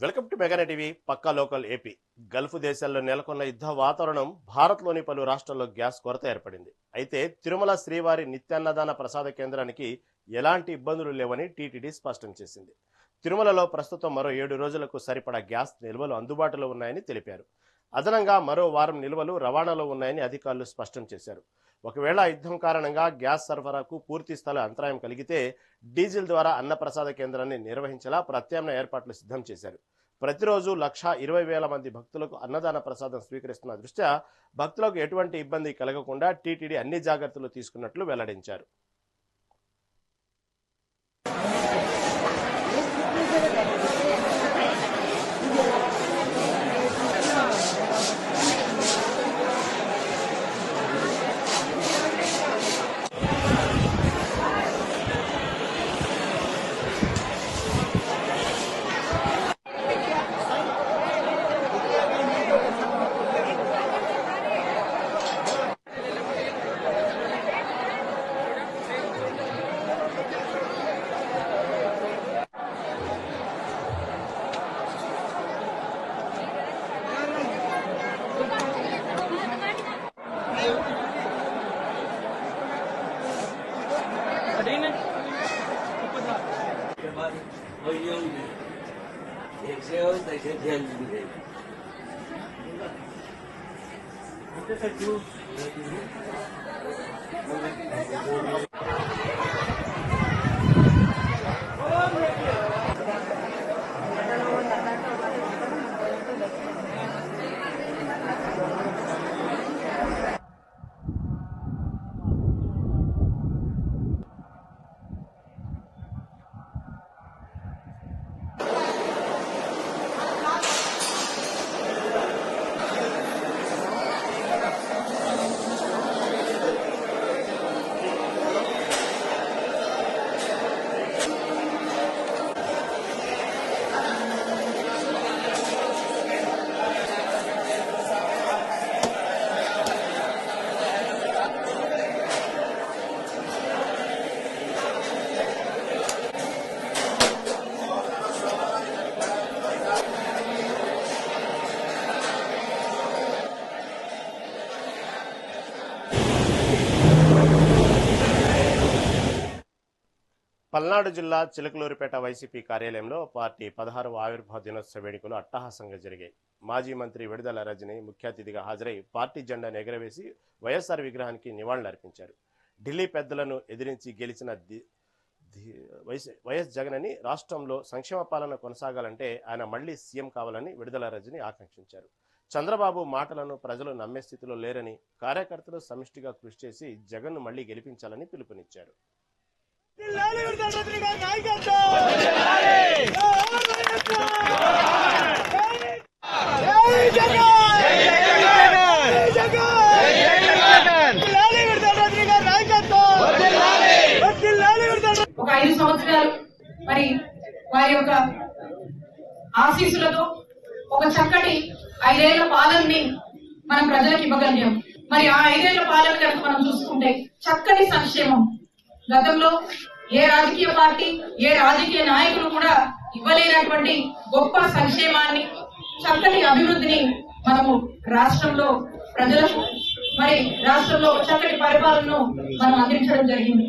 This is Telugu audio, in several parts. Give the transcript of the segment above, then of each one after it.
వెల్కమ్ టు మెగా టీవీ పక్కా లోకల్ ఏపీ. గల్ఫ్ దేశాల్లో నెలకొన్న యుద్ధ వాతావరణం భారత్లోని పలు రాష్ట్రాల్లో గ్యాస్ కొరత ఏర్పడింది. అయితే తిరుమల శ్రీవారి నిత్యాన్నదాన ప్రసాద కేంద్రానికి ఎలాంటి ఇబ్బందులు లేవని టీటీడీ స్పష్టం చేసింది. తిరుమలలో ప్రస్తుతం మరో 7 రోజులకు సరిపడా గ్యాస్ నిల్వలు అందుబాటులో ఉన్నాయని తెలిపారు. అదనంగా మరో వారం నిల్వలు రవాణాలో ఉన్నాయని అధికారులు స్పష్టం చేశారు. ఒకవేళ యుద్ధం కారణంగా గ్యాస్ సరఫరాకు పూర్తి స్థాయి అంతరాయం కలిగితే డీజిల్ ద్వారా అన్నప్రసాద కేంద్రాన్ని నిర్వహించేలా ప్రత్యామ్నాయ ఏర్పాట్లు సిద్ధం చేశారు. ప్రతిరోజు 1,20,000 మంది భక్తులకు అన్నదాన ప్రసాదం స్వీకరిస్తున్న దృష్ట్యా భక్తులకు ఎటువంటి ఇబ్బంది కలగకుండా టీటీడీ అన్ని జాగ్రత్తలు తీసుకున్నట్లు వెల్లడించారు. పల్నాడు జిల్లా చిలకలూరిపేట వైసీపీ కార్యాలయంలో పార్టీ 16వ ఆవిర్భావ దినోత్సవ వేడుకలు అట్టహాసంగా జరిగాయి. మాజీ మంత్రి విడుదల రజని ముఖ్య అతిథిగా హాజరై పార్టీ జెండాను ఎగరవేసి వైఎస్ఆర్ విగ్రహానికి నివాళులర్పించారు. ఢిల్లీ పెద్దలను ఎదిరించి గెలిచిన వైఎస్ జగన్ అని రాష్ట్రంలో సంక్షేమ పాలన కొనసాగాలంటే ఆయన మళ్లీ సీఎం కావాలని విడుదల రజని ఆకాంక్షించారు. చంద్రబాబు మాటలను ప్రజలు నమ్మే స్థితిలో లేరని, కార్యకర్తలు సమిష్టిగా కృషి చేసి జగన్ను మళ్లీ గెలిపించాలని పిలుపునిచ్చారు. ఒక 5 సంవత్సరాలు మరి వారి యొక్క ఆశీస్సులతో ఒక చక్కటి 5 ఏళ్ల పాలనని మనం ప్రజలకు ఇవ్వగలిగాం. మరి ఆ 5 ఏళ్ల పాలన కనుక మనం చూసుకుంటే చక్కటి సంక్షేమం గతంలో ఏ రాజకీయ పార్టీ, ఏ రాజకీయ నాయకులు కూడా ఇవ్వలేనటువంటి గొప్ప సంక్షేమాన్ని, చక్కటి అభివృద్ధిని మనము రాష్ట్రంలో ప్రజలకు, మరి రాష్ట్రంలో చక్కటి పరిపాలనను మనం అందించడం జరిగింది.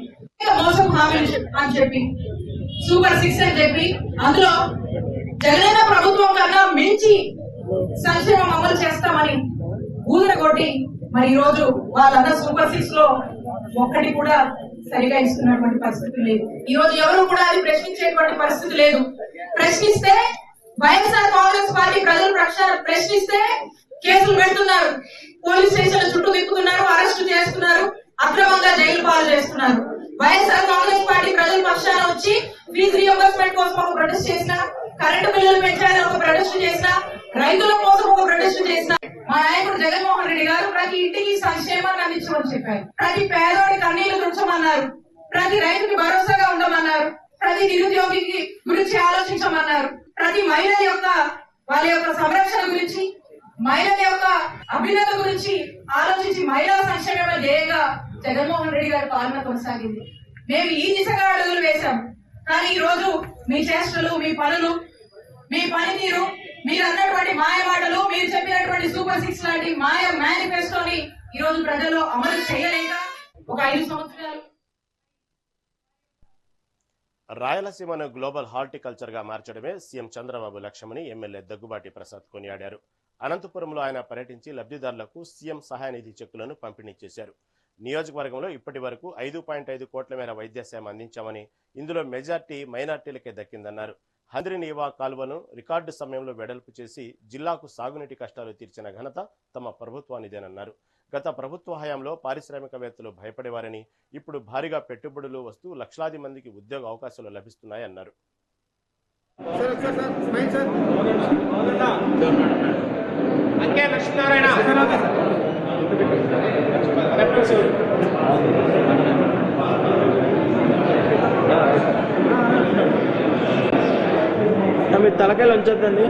మోసం హామీలు అని చెప్పి సూపర్ 6 అని చెప్పి అందులో జగనన్న ప్రభుత్వం కన్నా మించి సంక్షేమం అమలు చేస్తామని ఊదరగొట్టి మరి ఈ రోజు వాళ్ళన్న సూపర్ 6 లో ఒక్కటి కూడా సరిగా ఇస్తున్నటువంటి పరిస్థితి లేదు. ఈ రోజు ఎవరు కూడా అది ప్రశ్నించేటువంటి పరిస్థితి లేదు. ప్రశ్నిస్తే వైఎస్ఆర్ కాంగ్రెస్ పార్టీ ప్రజల పక్షాన ప్రశ్నిస్తే కేసులు పెడుతున్నారు, పోలీస్ స్టేషన్ల చుట్టూ తిప్పుతున్నారు, అరెస్టు చేస్తున్నారు, అక్రమంగా జైలు పాలు చేస్తున్నారు. వైఎస్ఆర్ కాంగ్రెస్ పార్టీ ప్రజల పక్షాన వచ్చి ఫీజు రియంబర్స్మెంట్ కోసం ఒక ప్రొటెస్ట్ చేసిన, కరెంటు బిల్లులు పెంచాలని ఒక ప్రొటెస్ట్ చేసిన, రైతుల కోసం ఒక ప్రొటెస్ట్ చేసిన మా నాయకుడు జగన్మోహన్ రెడ్డి గారు ప్రతి ఇంటికి సంక్షేమాన్ని అందించమని చెప్పారు. ప్రతి పేదోడి కన్నీళ్లు తుడచమన్నారు, ప్రతి రైతుకి భరోసాగా ఉండమన్నారు, ప్రతి నిరుద్యోగికి గురించి ఆలోచించమన్నారు, ప్రతి మహిళ యొక్క వాళ్ళ యొక్క సంరక్షణ గురించి, మహిళల యొక్క అభ్యున్నత గురించి ఆలోచించి మహిళా సంక్షేమమే ధ్యేయంగా జగన్మోహన్ రెడ్డి గారి పాలన కొనసాగింది. మేము ఈ దిశగా అడుగులు వేశాం. కానీ ఈ రోజు మీ చేష్టలు, మీ పనులు, మీ పనితీరు, మీరు అన్నటువంటి మాయ మాటలు, మీరు చెప్పినటువంటి సూపర్ 6 లాంటి మాయ మేనిఫెస్టోని ఈ రోజు ప్రజల్లో అమలు చేయలేక ఒక 5 సంవత్సరాలు. రాయలసీమను గ్లోబల్ హార్టికల్చర్ గా మార్చడమే సీఎం చంద్రబాబు లక్ష్యమని ఎమ్మెల్యే దగ్గుబాటి ప్రసాద్ కొనియాడారు. అనంతపురంలో ఆయన పర్యటించి లబ్ధిదారులకు సీఎం సహాయ నిధి చెక్కులను పంపిణీ చేశారు. నియోజకవర్గంలో ఇప్పటి వరకు 5.5 కోట్ల మేర వైద్య సేవ అందించామని, ఇందులో మెజార్టీ మైనార్టీలకే దక్కిందన్నారు. హంద్రినీవా కాలువను రికార్డు సమయంలో వెడల్పు చేసి జిల్లాకు సాగునీటి కష్టాలు తీర్చిన ఘనత తమ ప్రభుత్వానిదేనన్నారు. గత ప్రభుత్వ హయాంలో పారిశ్రామికవేత్తలు భయపడేవారని, ఇప్పుడు భారీగా పెట్టుబడులు వస్తూ లక్షలాది మందికి ఉద్యోగ అవకాశాలు లభిస్తున్నాయన్నారు. మీరు తలకాయలు ఉంచొద్దండి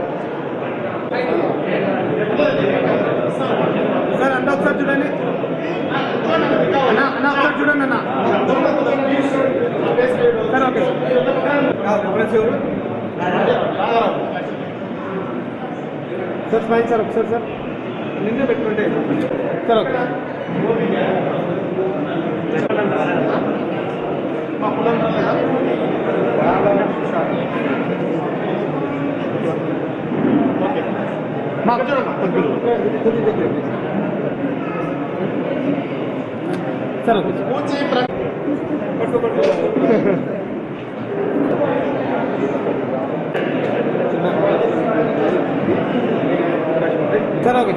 సార్. అంతా ఒకసారి చూడండి అన్న, ఒకసారి చూడండి అన్న. Sir okay sir fine sir. ఒకసారి సార్ నిన్నే పెట్టుకుంటే sir okay. Sir sir okay.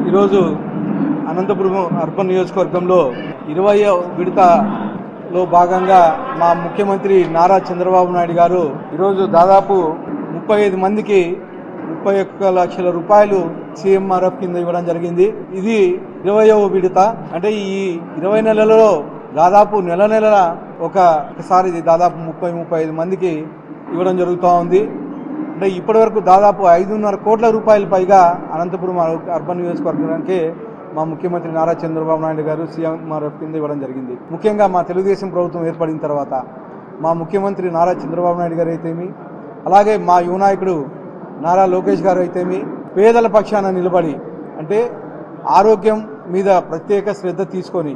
ఈరోజు అనంతపురం అర్బన్ నియోజకవర్గంలో 20వ విడతలో భాగంగా మా ముఖ్యమంత్రి నారా చంద్రబాబు నాయుడు గారు ఈరోజు దాదాపు 35 మందికి 31 లక్షల రూపాయలు CMRF కింద ఇవ్వడం జరిగింది. ఇది 20వ విడత. అంటే ఈ 20 నెలలలో దాదాపు నెల ఒకసారి దాదాపు 30-35 మందికి ఇవ్వడం జరుగుతూ ఉంది. అంటే ఇప్పటి వరకు దాదాపు 5.5 కోట్ల రూపాయల పైగా అనంతపురం అర్బన్ నియోజకవర్గానికి మా ముఖ్యమంత్రి నారా చంద్రబాబు నాయుడు గారు CMRF కింద ఇవ్వడం జరిగింది. ముఖ్యంగా మా తెలుగుదేశం ప్రభుత్వం ఏర్పడిన తర్వాత మా ముఖ్యమంత్రి నారా చంద్రబాబు నాయుడు గారు అయితేమి, అలాగే మా యువ నాయకుడు నారా లోకేష్ గారు అయితేమి పేదల పక్షాన నిలబడి, అంటే ఆరోగ్యం మీద ప్రత్యేక శ్రద్ధ తీసుకొని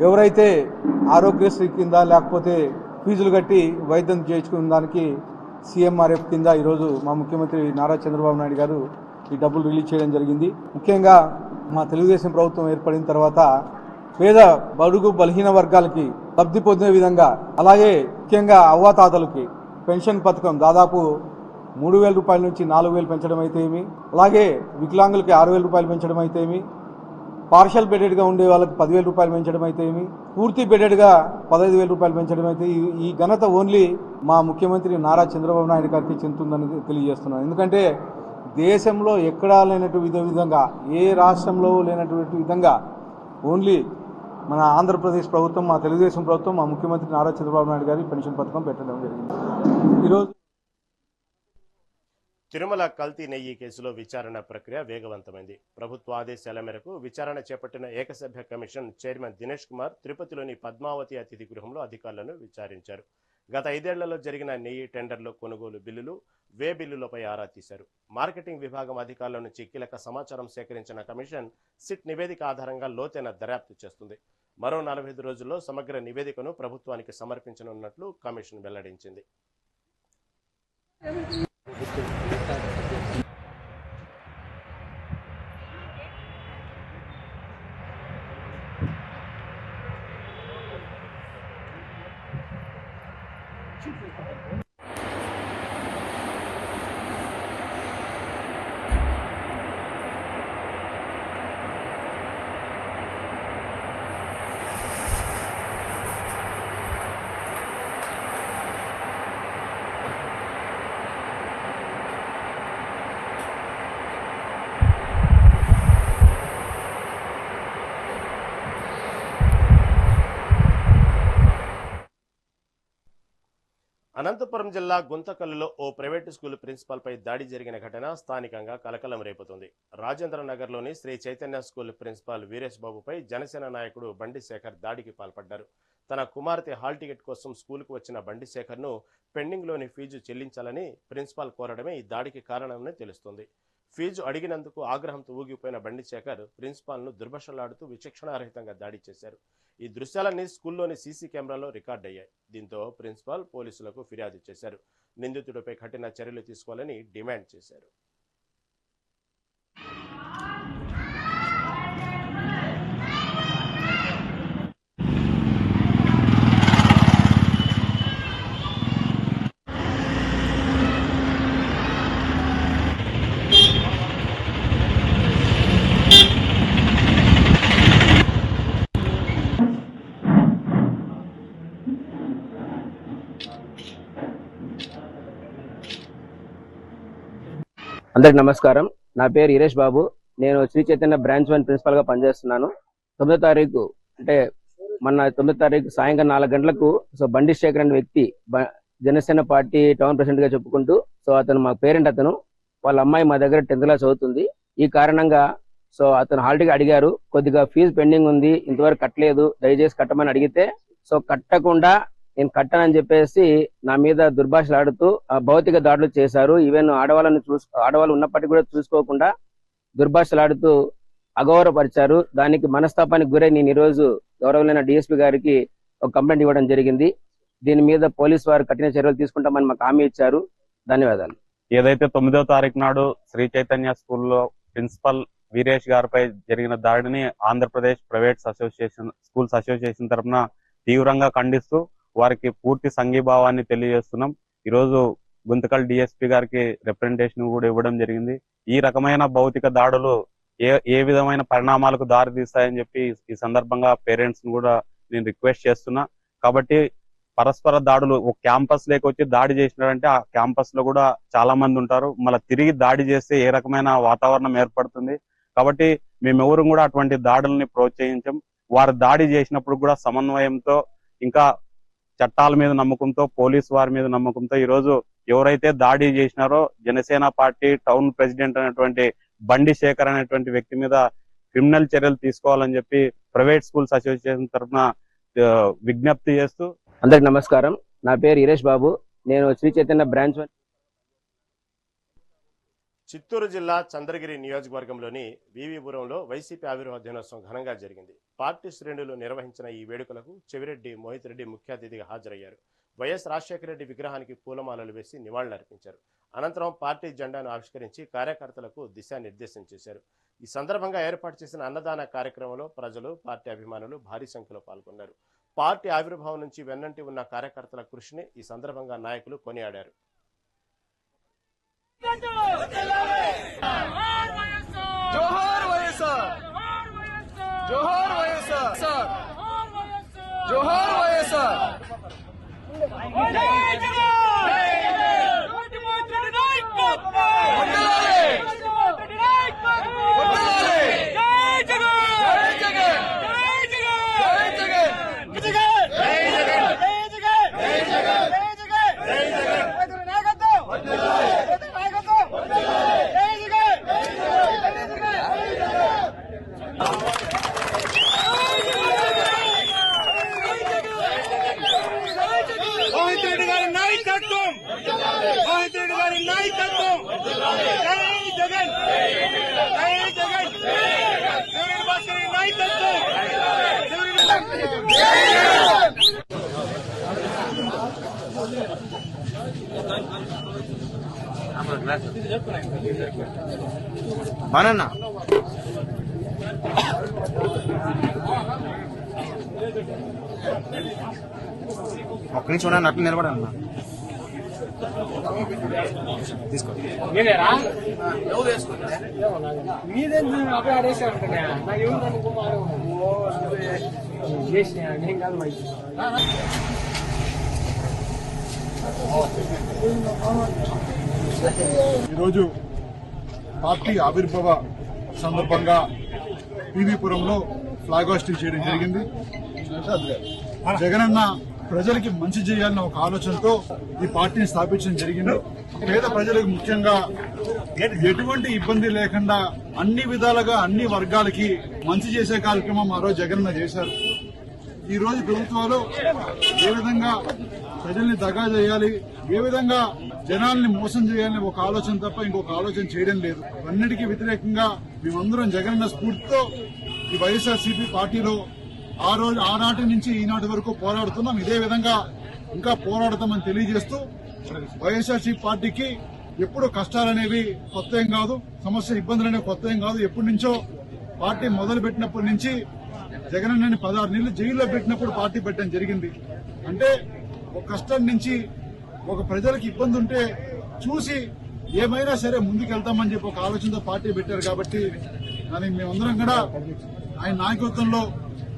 ఎవరైతే ఆరోగ్యశ్రీ కింద లేకపోతే ఫీజులు కట్టి వైద్యం చేయించుకున్న దానికి CMRF కింద ఈరోజు మా ముఖ్యమంత్రి నారా చంద్రబాబు నాయుడు గారు ఈ డబ్బులు రిలీజ్ చేయడం జరిగింది. ముఖ్యంగా మా తెలుగుదేశం ప్రభుత్వం ఏర్పడిన తర్వాత పేద బడుగు బలహీన వర్గాలకి లబ్ధి పొందే విధంగా, అలాగే ముఖ్యంగా అవ్వాతాతలకి పెన్షన్ పథకం దాదాపు 3,000 రూపాయల నుంచి 4,000 పెంచడం అయితే ఏమి, అలాగే వికలాంగులకి 6,000 రూపాయలు పెంచడం అయితే ఏమి, పార్షల్ బెడెడ్గా ఉండే వాళ్ళకి 10,000 రూపాయలు పెంచడం అయితే ఏమి, పూర్తి బెడెడ్గా 15,000 రూపాయలు పెంచడం అయితే ఈ ఘనత ఓన్లీ మా ముఖ్యమంత్రి నారా చంద్రబాబు నాయుడు గారికి చెందుతుందని తెలియజేస్తున్నాను. ఎందుకంటే దేశంలో ఎక్కడా లేనటువంటి విధంగా, ఏ రాష్ట్రంలో లేనటువంటి విధంగా ఓన్లీ మన ఆంధ్రప్రదేశ్ ప్రభుత్వం, మా తెలుగుదేశం ప్రభుత్వం, మా ముఖ్యమంత్రి నారా చంద్రబాబు నాయుడు గారి పెన్షన్ పథకం పెట్టడం జరిగింది. ఈరోజు తిరుమల కల్తీ నెయ్యి కేసులో విచారణ ప్రక్రియ వేగవంతమైంది. ప్రభుత్వ ఆదేశాల మేరకు విచారణ చేపట్టిన ఏకసభ్య కమిషన్ చైర్మన్ దినేష్ కుమార్ తిరుపతిలోని పద్మావతి అతిథి గృహంలో అధికారులను విచారించారు. గత 5 ఏళ్లలో జరిగిన నెయ్యి టెండర్లు, కొనుగోలు బిల్లులు, వే బిల్లులపై ఆరా తీశారు. మార్కెటింగ్ విభాగం అధికారుల నుంచి కీలక సమాచారం సేకరించిన కమిషన్ సిట్ నివేదిక ఆధారంగా లోతైన దర్యాప్తు చేస్తుంది. మరో 45 రోజుల్లో సమగ్ర నివేదికను ప్రభుత్వానికి సమర్పించనున్నట్లు కమిషన్ వెల్లడించింది. అనంతపురం జిల్లా గుంతకల్లులో ఓ ప్రైవేటు స్కూల్ ప్రిన్సిపాల్పై దాడి జరిగిన ఘటన స్థానికంగా కలకలం రేపుతుంది. రాజేంద్ర నగర్లోని శ్రీ చైతన్య స్కూల్ ప్రిన్సిపాల్ వీరేష్ బాబుపై జనసేన నాయకుడు బండి శేఖర్ దాడికి పాల్పడ్డారు. తన కుమార్తె హాల్ టికెట్ కోసం స్కూల్కు వచ్చిన బండి శేఖర్ను పెండింగ్లోని ఫీజు చెల్లించాలని ప్రిన్సిపాల్ కోరడమే ఈ దాడికి కారణమని తెలుస్తోంది. ఫీజు అడిగినందుకు ఆగ్రహంతో ఊగిపోయిన బండి శేఖర్ ప్రిన్సిపాల్ను దుర్భాషలాడుతూ విచక్షణారహితంగా దాడి చేశారు. ఈ దృశ్యాలన్నీ స్కూల్లోని సీసీ కెమెరాలో రికార్డయ్యాయి. దీంతో ప్రిన్సిపాల్ పోలీసులకు ఫిర్యాదు చేశారు. నిందితుడిపై కఠిన చర్యలు తీసుకోవాలని డిమాండ్ చేశారు. అందరికి నమస్కారం. నా పేరు వీరేష్ బాబు. నేను శ్రీ చైతన్య బ్రాంచ్ 1 ప్రిన్సిపల్ గా పనిచేస్తున్నాను. 9వ తారీఖు అంటే మొన్న 9వ తారీఖు సాయంత్రం 4 గంటలకు బండి శేఖర్ అనే వ్యక్తి జనసేన పార్టీ టౌన్ ప్రెసిడెంట్ గా చెప్పుకుంటూ అతను మా పేరెంట్. అతను వాళ్ళ అమ్మాయి మా దగ్గర 10th క్లాస్ చదువుతుంది. ఈ కారణంగా అతను హాల్ టికెట్ అడిగారు. కొద్దిగా ఫీజు పెండింగ్ ఉంది, ఇంతవరకు కట్టలేదు, దయచేసి కట్టమని అడిగితే కట్టకుండా నేను కట్టానని చెప్పేసి నా మీద దుర్భాషలాడుతూ భౌతిక దాడులు చేశారు. ఈవెన్ ఆడవాళ్ళు ఉన్నప్పటికీ కూడా చూసుకోకుండా దుర్భాషలాడుతూ అగౌరవపరిచారు. దానికి మనస్తాపానికి గురై నేను ఈరోజు గౌరవమైన డిఎస్పీ గారికి ఒక కంప్లైంట్ ఇవ్వడం జరిగింది. దీని మీద పోలీసు వారు కఠిన చర్యలు తీసుకుంటామని మాకు హామీ ఇచ్చారు. ధన్యవాదాలు. ఏదైతే 9వ తారీఖు నాడు శ్రీ చైతన్య స్కూల్లో ప్రిన్సిపల్ వీరేష్ గారిపై జరిగిన దాడిని ఆంధ్రప్రదేశ్ ప్రైవేట్ స్కూల్స్ అసోసియేషన్ తరఫున తీవ్రంగా ఖండిస్తూ వారికి పూర్తి సంఘీభావాన్ని తెలియజేస్తున్నాం. ఈరోజు గుంతకల్ డిఎస్పీ గారికి రిప్రజెంటేషన్ కూడా ఇవ్వడం జరిగింది. ఈ రకమైన భౌతిక దాడులు ఏ విధమైన పరిణామాలకు దారి తీస్తాయని చెప్పి ఈ సందర్భంగా పేరెంట్స్ ను కూడా నేను రిక్వెస్ట్ చేస్తున్నా. కాబట్టి పరస్పర దాడులు ఒక క్యాంపస్ లేక వచ్చి దాడి చేసినారంటే ఆ క్యాంపస్ లో కూడా చాలా మంది ఉంటారు. మళ్ళీ తిరిగి దాడి చేస్తే ఏ రకమైన వాతావరణం ఏర్పడుతుంది. కాబట్టి మేమెవరు కూడా అటువంటి దాడుల్ని ప్రోత్సహించం. వారు దాడి చేసినప్పుడు కూడా సమన్వయంతో, ఇంకా చట్టాల మీద నమ్మకంతో, పోలీసు వారి మీద నమ్మకంతో ఈరోజు ఎవరైతే దాడి చేసినారో జనసేన పార్టీ టౌన్ ప్రెసిడెంట్ అనేటువంటి బండి శేఖర్ అనేటువంటి వ్యక్తి మీద క్రిమినల్ చర్యలు తీసుకోవాలని చెప్పి ప్రైవేట్ స్కూల్స్ అసోసియేషన్ తరఫున విజ్ఞప్తి చేస్తూ. అందరికి నమస్కారం. నా పేరు వీరేష్ బాబు. నేను శ్రీ చైతన్య బ్రాంచ్ 1. చిత్తూరు జిల్లా చంద్రగిరి నియోజకవర్గంలోని వీవీపురంలో వైసీపీ ఆవిర్భావ దినోత్సవం ఘనంగా జరిగింది. పార్టీ శ్రేణులు నిర్వహించిన ఈ వేడుకలకు చెవిరెడ్డి మోహిత్ రెడ్డి ముఖ్య అతిథిగా హాజరయ్యారు. వైఎస్ రాజశేఖర రెడ్డి విగ్రహానికి పూలమాలలు వేసి నివాళులర్పించారు. అనంతరం పార్టీ జెండాను ఆవిష్కరించి కార్యకర్తలకు దిశానిర్దేశం చేశారు. ఈ సందర్భంగా ఏర్పాటు చేసిన అన్నదాన కార్యక్రమంలో ప్రజలు, పార్టీ అభిమానులు భారీ సంఖ్యలో పాల్గొన్నారు. పార్టీ ఆవిర్భావం నుంచి వెన్నంటి ఉన్న కార్యకర్తల కృషిని ఈ సందర్భంగా నాయకులు కొనియాడారు. జోహార్ వైఎస్ఆర్, జోహార్ వైఎస్ఆర్, జోహార్ వైఎస్ఆర్. మనన్నా ఒక్క నుంచి చూడండి, అట్లా నిలబడన్నా తీసుకో. ఈరోజు పార్టీ ఆవిర్భావ సందర్భంగా వీవీపురంలో ఫ్లాగ్ హాస్టింగ్ చేయడం జరిగింది. జగనన్న ప్రజలకి మంచి చేయాలన్న ఒక ఆలోచనతో ఈ పార్టీని స్థాపించడం జరిగింది. పేద ప్రజలకు ముఖ్యంగా ఎటువంటి ఇబ్బంది లేకుండా అన్ని విధాలుగా అన్ని వర్గాలకి మంచి చేసే కార్యక్రమం ఆ రోజు జగనన్న చేశారు. ఈ రోజు ప్రభుత్వాలు ఏ విధంగా ప్రజల్ని దగా చేయాలి, ఏ విధంగా జనాల్ని మోసం చేయాలని ఒక ఆలోచన తప్ప ఇంకొక ఆలోచన చేయడం లేదు. అన్నిటికీ వ్యతిరేకంగా మేమందరం జగనన్న స్ఫూర్తితో ఈ వైఎస్ఆర్సీపీ పార్టీలో ఆనాటి నుంచి ఈనాటి వరకు పోరాడుతున్నాం. ఇదే విధంగా ఇంకా పోరాడతామని తెలియజేస్తూ వైఎస్ఆర్సీపీ పార్టీకి ఎప్పుడు కష్టాలనేవి కొత్త ఏం కాదు, సమస్య ఇబ్బందులు అనేవి కొత్త ఏం కాదు. ఎప్పటి నుంచో పార్టీ మొదలు పెట్టినప్పటి నుంచి జగనన్నని 16 నెలలు జైల్లో పెట్టినప్పుడు పార్టీ పెట్టడం జరిగింది. అంటే ఒక కష్టం నుంచి ఒక ప్రజలకు ఇబ్బంది ఉంటే చూసి ఏమైనా సరే ముందుకెళ్తామని చెప్పి ఒక ఆలోచనతో పార్టీ పెట్టారు. కాబట్టి దానికి మేమందరం కూడా ఆయన నాయకత్వంలో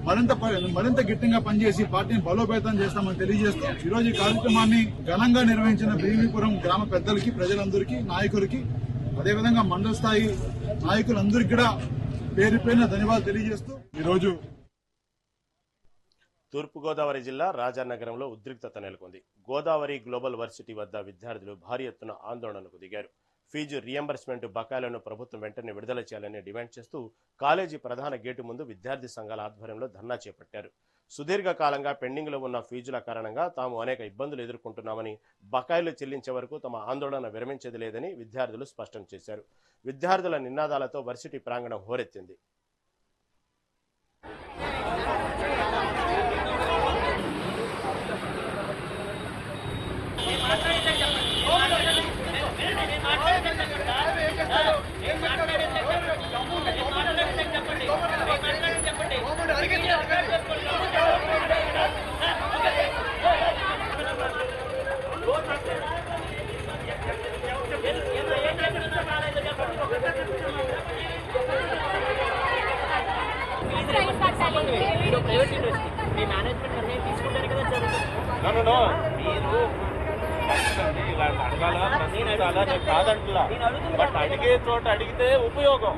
మరింత గట్టిగా పనిచేసి పార్టీని బలోపేతం చేస్తామని తెలియజేస్తూ ఈరోజు ఈ కార్యక్రమాన్ని ఘనంగా నిర్వహించిన భీమీపురం గ్రామ పెద్దలకి, ప్రజలందరికీ, నాయకులకి, అదేవిధంగా మండల స్థాయి నాయకులందరికీ కూడా పేరు పేరున ధన్యవాదాలు తెలియజేస్తూ ఈరోజు తూర్పుగోదావరి జిల్లా రాజానగరంలో ఉద్రిక్తత నెలకొంది. గోదావరి గ్లోబల్ వర్సిటీ వద్ద విద్యార్థులు భారీ ఎత్తున ఆందోళనకు దిగారు. ఫీజు రియంబర్స్మెంట్ బకాయిలను ప్రభుత్వం వెంటనే విడుదల చేయాలని డిమాండ్ చేస్తూ కాలేజీ ప్రధాన గేటు ముందు విద్యార్థి సంఘాల ఆధ్వర్యంలో ధర్నా చేపట్టారు. సుదీర్ఘకాలంగా పెండింగ్లో ఉన్న ఫీజుల కారణంగా తాము అనేక ఇబ్బందులు ఎదుర్కొంటున్నామని, బకాయిలు చెల్లించే వరకు తమ ఆందోళన విరమించేది లేదని విద్యార్థులు స్పష్టం చేశారు. విద్యార్థుల నినాదాలతో వర్సిటీ ప్రాంగణం హోరెత్తింది. ప్రైవేట్ యూనివర్సిటీ మీ మేనేజ్మెంట్ నిర్ణయం తీసుకుంటారు కదా చదువు కాదంటున్నా, బట్ అడిగే చోట అడిగితే ఉపయోగం.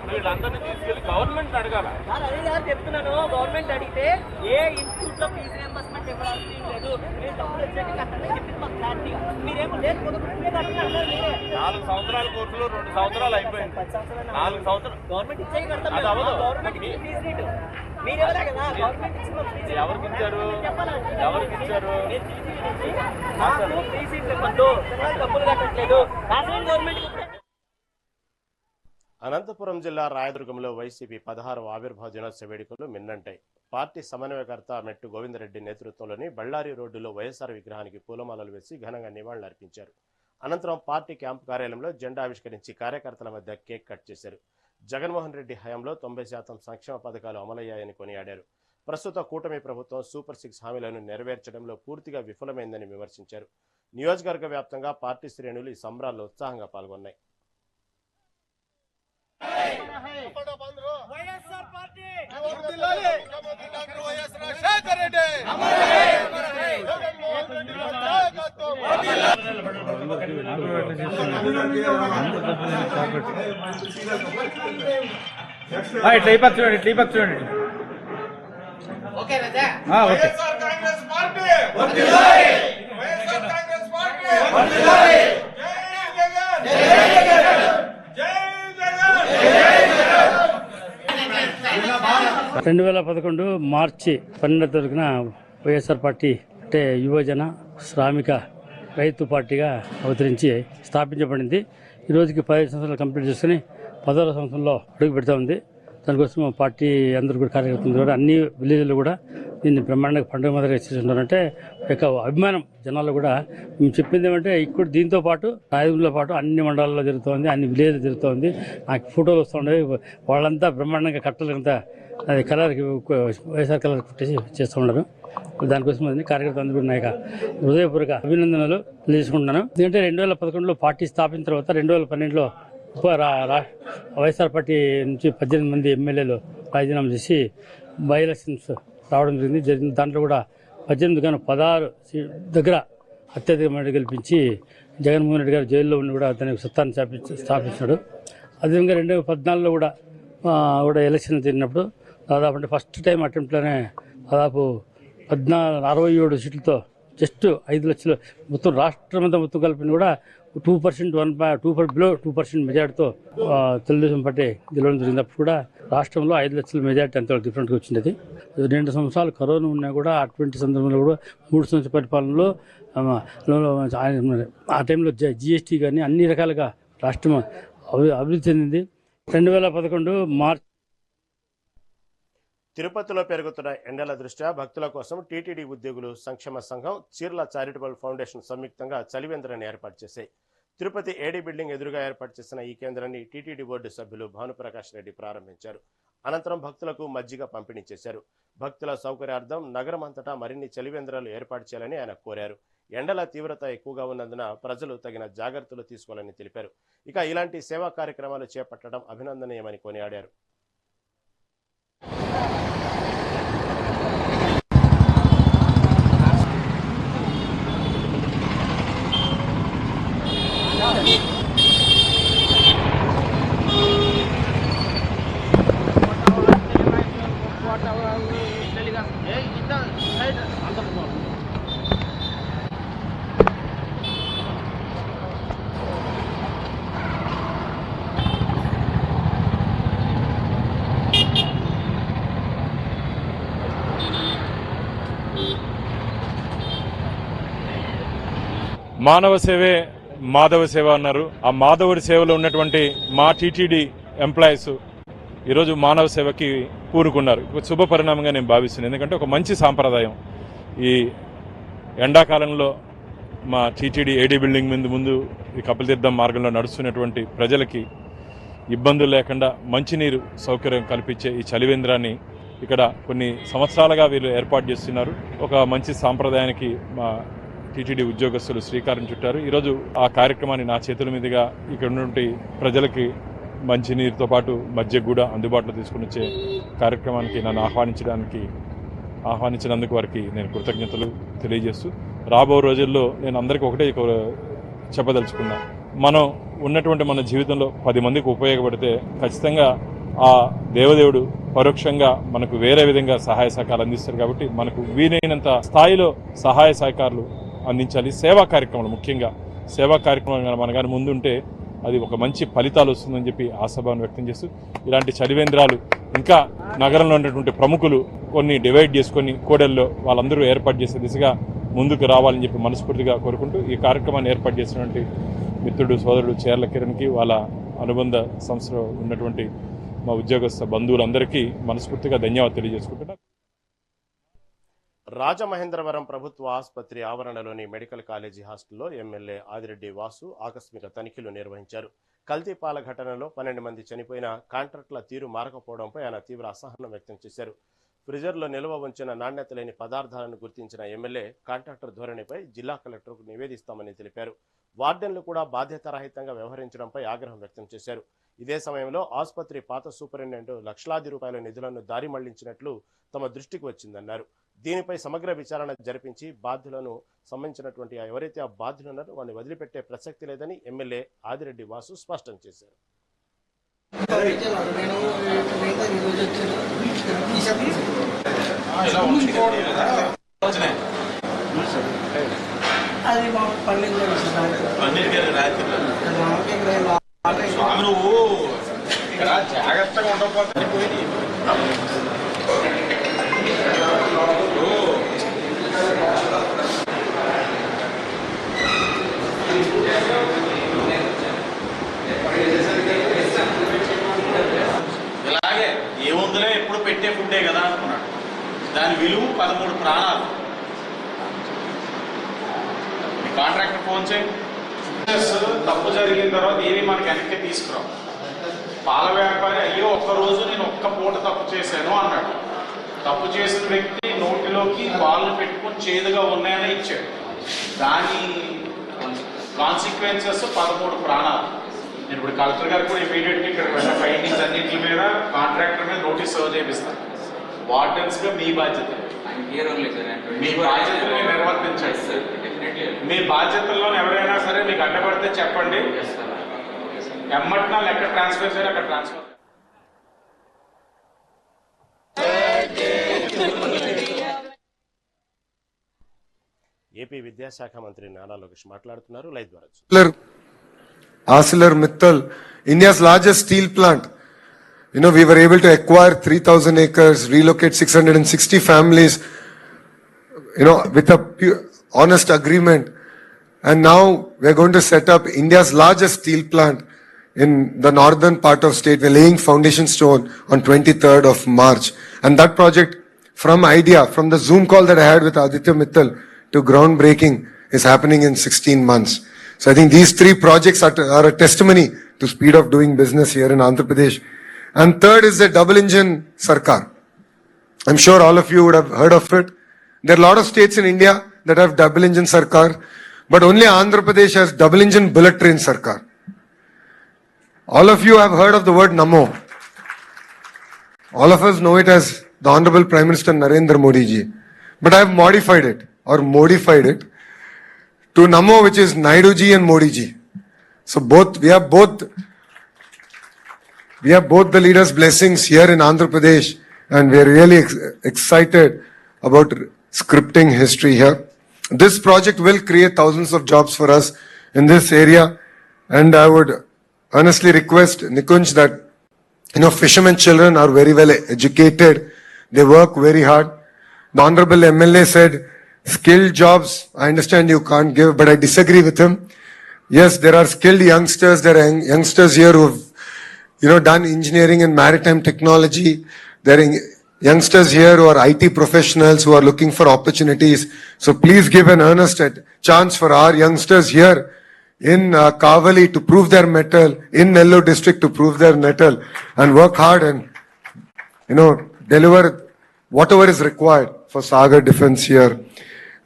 వీళ్ళందరినీ తీసుకెళ్లి గవర్నమెంట్ అడగాల. అదే చెప్తున్నాను, గవర్నమెంట్ అడిగితే ఏ ఇన్స్టిట్యూట్ లో ఫీజు రియంబర్స్మెంట్ ఇవ్వాల్సి లేదు, మీరు డబ్బులు వచ్చాక కట్టండి చెప్పింది మాకు క్లారిటీగా. మీరేమో లేదు 4 సంవత్సరాల కోర్సులు 2 సంవత్సరాలు అయిపోయింది. 4 సంవత్సరాలు గవర్నమెంట్ ఇచ్చే కడతాం. గవర్నమెంట్ ఫీజు రేటు మీరెవరా కదా, గవర్నమెంట్ ఇచ్చిన ఎవరికి ఇచ్చారు? ఎవరికి ఇచ్చారు? ఫ్రీ సీట్లు ఇవ్వద్దు, డబ్బులు కట్టట్లేదు, గవర్నమెంట్. అనంతపురం జిల్లా రాయదుర్గంలో వైసీపీ 16వ ఆవిర్భావ దినోత్సవ వేడుకలు మిన్నంటాయి. పార్టీ సమన్వయకర్త మెట్టు గోవిందరెడ్డి నేతృత్వంలోని బళ్ళారి రోడ్డులో వైఎస్ఆర్ విగ్రహానికి పూలమాలలు వేసి ఘనంగా నివాళులర్పించారు. అనంతరం పార్టీ క్యాంపు కార్యాలయంలో జెండా ఆవిష్కరించి కార్యకర్తల మధ్య కేక్ కట్ చేశారు. జగన్మోహన్ రెడ్డి హయాంలో 90% సంక్షేమ పథకాలు అమలయ్యాయని కొనియాడారు. ప్రస్తుత కూటమి ప్రభుత్వం సూపర్ 6 హామీలను నెరవేర్చడంలో పూర్తిగా విఫలమైందని విమర్శించారు. నియోజకవర్గ వ్యాప్తంగా పార్టీ శ్రేణులు ఈ సంబరాల్లో ఉత్సాహంగా పాల్గొన్నాయి. ఓకే రాజా. ఓకే 2011 మార్చి 12వ తారీఖున వైఎస్ఆర్ పార్టీ అంటే యువజన శ్రామిక రైతు పార్టీగా అవతరించి స్థాపించబడింది. ఈ రోజుకి 15 సంవత్సరాలు కంప్లీట్ చేసుకుని 10వ సంవత్సరంలో అడుగు పెడతా ఉంది. దానికోసం పార్టీ అందరూ కూడా కార్యకర్తలు కూడా అన్ని విలేజ్లు కూడా దీన్ని బ్రహ్మాండంగా పండుగ మాదిరిగా చేస్తున్నారంటే యొక్క అభిమానం జనాలు కూడా. మేము చెప్పింది ఏమంటే ఇక్కడ దీంతో పాటు రాయదుర్గంలో పాటు అన్ని మండలాల్లో జరుగుతుంది, అన్ని విలేజ్లో జరుగుతుంది. నాకు ఫోటోలు వస్తుండేవి, వాళ్ళంతా బ్రహ్మాండంగా కట్టలంతా అది కలర్కి వైఎస్ఆర్ కలర్ కుట్టేసి చేస్తూ ఉన్నారు. దానికోసం కార్యకర్తలు అందరూ కూడా నాయక హృదయపూర్వక అభినందనలు తెలియజేసుకుంటున్నాను. ఎందుకంటే 2011లో పార్టీ స్థాపించిన తర్వాత 2012లో వైఎస్ఆర్ పార్టీ నుంచి 18 మంది ఎమ్మెల్యేలు రాజీనామా చేసి బై ఎలక్షన్స్ రావడం జరిగింది. దాంట్లో కూడా 18 కానీ 16 దగ్గర అత్యధిక మెజారిటీ గెలిపించి జగన్మోహన్ రెడ్డి గారు జైల్లో ఉండి కూడా దానికి సత్తాన్ని స్థాపించాడు. అదేవిధంగా 2014లో కూడా ఎలక్షన్ జరిగినప్పుడు దాదాపు అంటే ఫస్ట్ టైం అటెంప్ట్లోనే దాదాపు 67 సీట్లతో జస్ట్ 5 లక్షలు మొత్తం రాష్ట్రం అంతా మొత్తం కలిపి కూడా 2% బిలో 2% మెజార్టీతో తెలుగుదేశం పార్టీ గెలవడం జరిగినప్పుడు కూడా రాష్ట్రంలో 5 లక్షల మెజార్టీ అంత డిఫరెంట్గా వచ్చింది. 2 సంవత్సరాలు కరోనా ఉన్నా కూడా అటువంటి సందర్భంలో కూడా 3 సంవత్సరాల పరిపాలనలో ఆ టైంలో జిఎస్టీ కానీ అన్ని రకాలుగా రాష్ట్రం అభివృద్ధి చెందింది. 2011 మార్చి తిరుపతిలో పెరుగుతున్న ఎండల దృష్ట్యా భక్తుల కోసం టీటీడీ ఉద్యోగులు సంక్షేమ సంఘం, చీర్ల చారిటబుల్ ఫౌండేషన్ సంయుక్తంగా చలివేంద్రాన్ని ఏర్పాటు చేశాయి. తిరుపతి ఏడీ బిల్డింగ్ ఎదురుగా ఏర్పాటు చేసిన ఈ కేంద్రాన్ని టీటీడీ బోర్డు సభ్యులు భానుప్రకాష్ రెడ్డి ప్రారంభించారు. అనంతరం భక్తులకు మజ్జిగ పంపిణీ చేశారు. భక్తుల సౌకర్యార్థం నగరం అంతటా మరిన్ని చలివేంద్రాలు ఏర్పాటు చేయాలని ఆయన కోరారు. ఎండల తీవ్రత ఎక్కువగా ఉన్నందున ప్రజలు తగిన జాగ్రత్తలు తీసుకోవాలని తెలిపారు. ఇక ఇలాంటి సేవా కార్యక్రమాలు చేపట్టడం అభినందనీయమని కొనియాడారు. మానవ సేవే మాధవ సేవ అన్నారు. ఆ మాధవుడి సేవలో ఉన్నటువంటి మా టీటీడీ ఎంప్లాయీస్ ఈరోజు మానవ సేవకి పూనుకున్నారు. శుభ పరిణామంగా నేను భావిస్తున్నాను. ఎందుకంటే ఒక మంచి సాంప్రదాయం. ఈ ఎండాకాలంలో మా టీటీడీ ఏడీ బిల్డింగ్ ముందు ఈ కపిలతీర్థం మార్గంలో నడుస్తున్నటువంటి ప్రజలకి ఇబ్బందులు లేకుండా మంచినీరు సౌకర్యం కల్పించే ఈ చలివేంద్రాన్ని ఇక్కడ కొన్ని సంవత్సరాలుగా వీళ్ళు ఏర్పాటు చేస్తున్నారు. ఒక మంచి సాంప్రదాయానికి మా టీటీడీ ఉద్యోగస్తులు శ్రీకారం చుట్టారు. ఈరోజు ఆ కార్యక్రమాన్ని నా చేతుల మీదుగా ఇక్కడ ఉన్నటువంటి ప్రజలకి మంచినీరుతో పాటు మజ్జిగ కూడా అందుబాటులో తీసుకుని వచ్చే కార్యక్రమానికి నన్ను ఆహ్వానించినందుకు వారికి నేను కృతజ్ఞతలు తెలియజేస్తూ రాబో రోజుల్లో నేను అందరికీ ఒకటే చెప్పదలుచుకున్నా. మనం ఉన్నటువంటి మన జీవితంలో 10 మందికి ఉపయోగపడితే ఖచ్చితంగా ఆ దేవదేవుడు పరోక్షంగా మనకు వేరే విధంగా సహాయ సహకారాలు అందిస్తారు. కాబట్టి మనకు వీలైనంత స్థాయిలో సహాయ సహకారాలు అందించాలి. సేవా కార్యక్రమాలు, ముఖ్యంగా సేవా కార్యక్రమాలు మన కానీ ముందుంటే అది ఒక మంచి ఫలితాలు వస్తుందని చెప్పి ఆశాభావం వ్యక్తం చేస్తూ ఇలాంటి చలివేంద్రాలు ఇంకా నగరంలో ఉన్నటువంటి ప్రముఖులు కొన్ని డివైడ్ చేసుకొని కోడెల్లో వాళ్ళందరూ ఏర్పాటు చేసే దిశగా ముందుకు రావాలని చెప్పి మనస్ఫూర్తిగా కోరుకుంటూ ఈ కార్యక్రమాన్ని ఏర్పాటు చేసినటువంటి మిత్రుడు సోదరుడు చేర్ల కిరణ్కి, వాళ్ళ అనుబంధ సంస్థలో ఉన్నటువంటి మా ఉద్యోగస్థ బంధువులందరికీ మనస్ఫూర్తిగా ధన్యవాదాలు తెలియజేసుకుంటున్నా. రాజమహేంద్రవరం ప్రభుత్వ ఆసుపత్రి ఆవరణలోని మెడికల్ కాలేజీ హాస్టల్లో ఎమ్మెల్యే ఆదిరెడ్డి వాసు ఆకస్మిక తనిఖీలు నిర్వహించారు. కల్తీ పాల ఘటనలో 12 మంది చనిపోయిన కాంట్రాక్టుల తీరు మారకపోవడంపై ఆయన తీవ్ర అసహనం వ్యక్తం చేశారు. ఫ్రిజర్లో నిల్వ ఉంచిన నాణ్యత లేని పదార్థాలను గుర్తించిన ఎమ్మెల్యే కాంట్రాక్టర్ ధోరణిపై జిల్లా కలెక్టర్కు నివేదిస్తామని తెలిపారు. వార్డెన్లు కూడా బాధ్యతారహితంగా వ్యవహరించడంపై ఆగ్రహం వ్యక్తం చేశారు. ఇదే సమయంలో ఆసుపత్రి పాత సూపరింటెండెంట్ లక్షలాది రూపాయల నిధులను దారి మళ్లించినట్లు తమ దృష్టికి వచ్చిందన్నారు. దీనిపై సమగ్ర విచారణ జరిపించి బాధ్యులను సంబంధించినటువంటి ఎవరైతే ఆ బాధ్యులు ఉన్నారో వారిని వదిలిపెట్టే ప్రసక్తి లేదని ఎమ్మెల్యే ఆదిరెడ్డి వాసు స్పష్టం చేశారు. నువ్వు ఇక్కడ జాగ్రత్తగా ఉండకపోతే ఇలాగే ఏముందిలే ఎప్పుడు పెట్టే ఫుడ్డే కదా అనుకున్నాడు. దాని విలువ 13 ప్రాణాలు. మీ కాంట్రాక్టర్ ఫోన్ చేయి. తప్పు జరిగిన తర్వాత ఏమి మనకి వెనక్కి తీసుకురావు. పాల వ్యాపారి అయ్యో ఒక్కరోజు నేను ఒక్క పూట తప్పు చేశాను అన్నాడు. తప్పు చేసిన వ్యక్తి నోటిలోకి పాలు పెట్టుకుని చేదుగా ఉన్నాయని ఇచ్చాడు. దాని కాన్సిక్వెన్సెస్ 13 ప్రాణాలు. నేను ఇప్పుడు కలెక్టర్ గారు కూడా ఇమీడియట్గా ఇక్కడ ఉన్న ఫైండింగ్స్ అన్నింటి మీద కాంట్రాక్టర్ మీద నోటీస్ సర్వ్ చేపిస్తాను. వార్డెన్స్ గా మీ బాధ్యత, మీ బాధ్యతలు నిర్వర్తించండి. మీ బాధ్యతల్లో ఎవరైనా సరే మీకు అడ్డపడితే చెప్పండి. ఎమ్మటినా ఎక్కడ ట్రాన్స్ఫర్ చేయాలి అక్కడ ట్రాన్స్ఫర్. ఏపీ విద్యాశాఖ మంత్రి నారా లోకేష్ మాట్లాడుతున్నారు. లైవ్ ద్వారా ArcelorMittal, India's largest steel plant. You know, we were able to acquire 3,000 acres, relocate 660 families, you know, with a honest agreement. And now we're going to set up India's largest steel plant in the northern part of state. We're laying foundation stone on 23rd of March. And that project, from idea, from the Zoom call that I had with Aditya Mittal to groundbreaking, is happening in 16 months. So I think these three projects are a testimony to speed of doing business here in Andhra Pradesh. And third is the double engine Sarkar. I'm sure all of you would have heard of it. There are a lot of states in India that have double engine Sarkar, but only Andhra Pradesh has double engine bullet train Sarkar. All of you have heard of the word Namo. All of us know it as the Honorable Prime Minister Narendra Modi ji. But I have modified it to Namo, which is Naidu ji and Modi ji. So we have both the leaders' blessings here in Andhra Pradesh, and we are really excited about scripting history here. This project will create thousands of jobs for us in this area, and I would honestly request Nikunj that, you know, fishermen children are very well educated, they work very hard. The Honorable MLA said skilled jobs, I understand you can't give, but I disagree with him. Yes, there are skilled youngsters, there are youngsters here who've, you know, done engineering and maritime technology. There are youngsters here who are IT professionals who are looking for opportunities. So please give an earnest chance for our youngsters here in Kavali to prove their mettle, in Nellore district to prove their mettle, and work hard and, you know, deliver whatever is required for Sagar Defence here.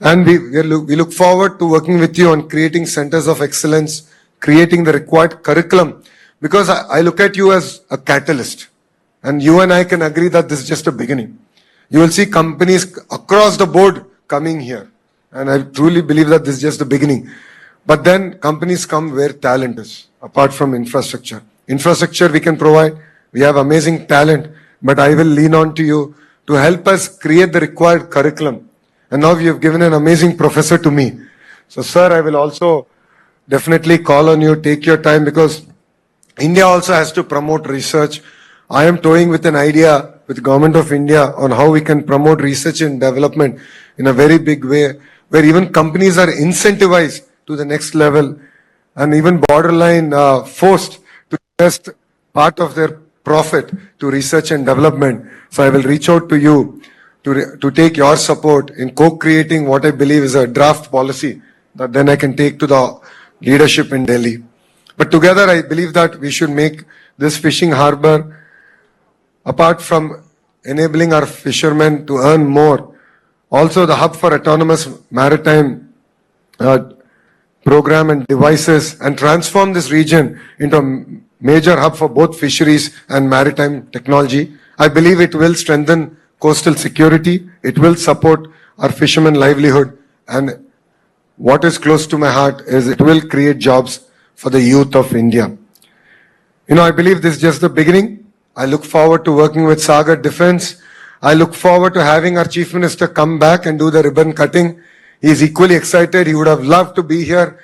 And we look forward to working with you on creating centers of excellence, creating the required curriculum, because I look at you as a catalyst. And you and I can agree that this is just a beginning. You will see companies across the board coming here. And I truly believe that this is just the beginning. But then companies come where talent is, apart from infrastructure. Infrastructure we can provide. We have amazing talent. But I will lean on to you to help us create the required curriculum. And now you have given an amazing professor to me. So sir, I will also definitely call on you, take your time, because India also has to promote research. I am toying with an idea with the Government of India on how we can promote research and development in a very big way, where even companies are incentivized to the next level and even borderline forced to invest part of their profit to research and development. So I will reach out to you to take your support in co-creating what I believe is a draft policy that then I can take to the leadership in Delhi. But together I believe that we should make this fishing harbor, apart from enabling our fishermen to earn more, also the hub for autonomous maritime program and devices, and transform this region into a major hub for both fisheries and maritime technology. I believe it will strengthen coastal security, it will support our fishermen livelihood, and what is close to my heart is it will create jobs for the youth of India. You know, I believe this is just the beginning. I look forward to working with Sagar Defence. I look forward to having our Chief Minister come back and do the ribbon cutting. He is equally excited. He would have loved to be here,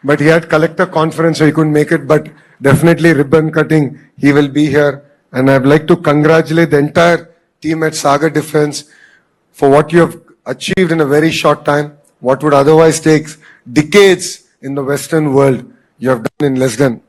but he had collector conference, so he couldn't make it. But definitely ribbon cutting, he will be here. And I'd like to congratulate the entire team at Sagar Defence for what you have achieved in a very short time. What would otherwise take decades in the Western world, you have done in less than,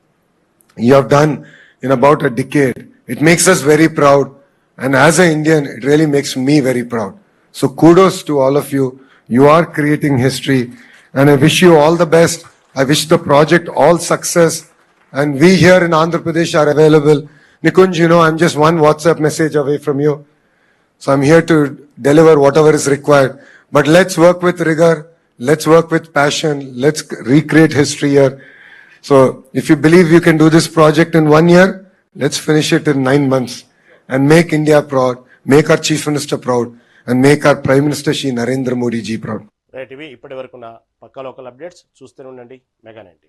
you have done in about a decade. It makes us very proud. And as an Indian, it really makes me very proud. So kudos to all of you. You are creating history. And I wish you all the best. I wish the project all success. And we here in Andhra Pradesh are available. Nikunj, you know, I'm just one WhatsApp message away from you. So I'm here to deliver whatever is required. But let's work with rigor. Let's work with passion. Let's recreate history here. So if you believe you can do this project in 1 year, let's finish it in 9 months and make India proud, make our Chief Minister proud, and make our Prime Minister Shri Narendra Modi ji proud. Right, ఇవి ఇప్పటి వరకు పక్కా లోకల్ అప్డేట్స్. చూస్తూనే ఉండండి మెగా 19.